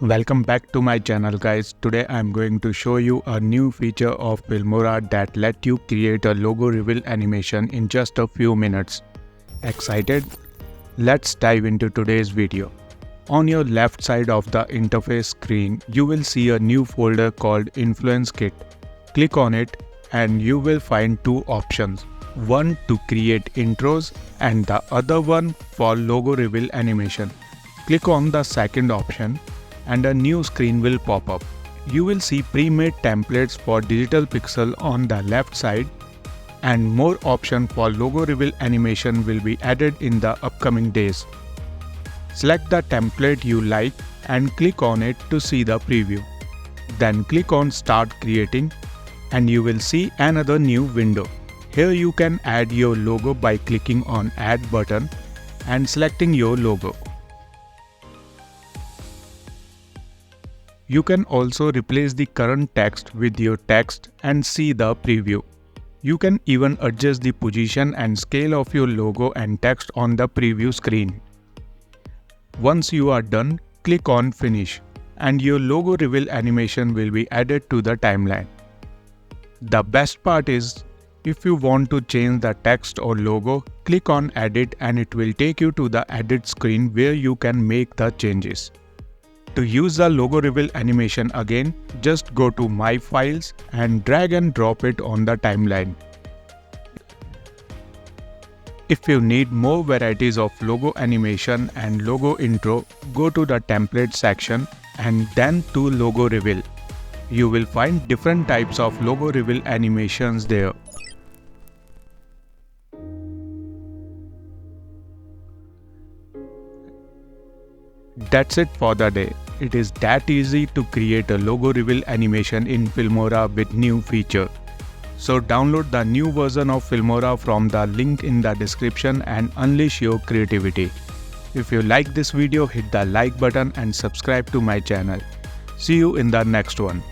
Welcome back to my channel guys. Today I am going to show you a new feature of Filmora that let you create a logo reveal animation in just a few minutes. Excited? Let's dive into today's video. On your left side of the interface screen, you will see a new folder called Influence Kit. Click on it and you will find two options. One to create intros and the other one for logo reveal animation. Click on the second option and a new screen will pop up. You will see pre-made templates for digital pixel on the left side and more options for logo reveal animation will be added in the upcoming days. Select the template you like and click on it to see the preview. Then click on Start Creating and you will see another new window. Here you can add your logo by clicking on Add button and selecting your logo. You can also replace the current text with your text and see the preview. You can even adjust the position and scale of your logo and text on the preview screen. Once you are done, click on Finish and your logo reveal animation will be added to the timeline. The best part is, if you want to change the text or logo, click on Edit and it will take you to the edit screen where you can make the changes. To use the logo reveal animation again, just go to My Files and drag and drop it on the timeline. If you need more varieties of logo animation and logo intro, go to the template section and then to logo reveal. You will find different types of logo reveal animations there. That's it for the day. It is that easy to create a logo reveal animation in Filmora with new feature. So download the new version of Filmora from the link in the description and unleash your creativity. If you like this video, hit the like button and subscribe to my channel. See you in the next one.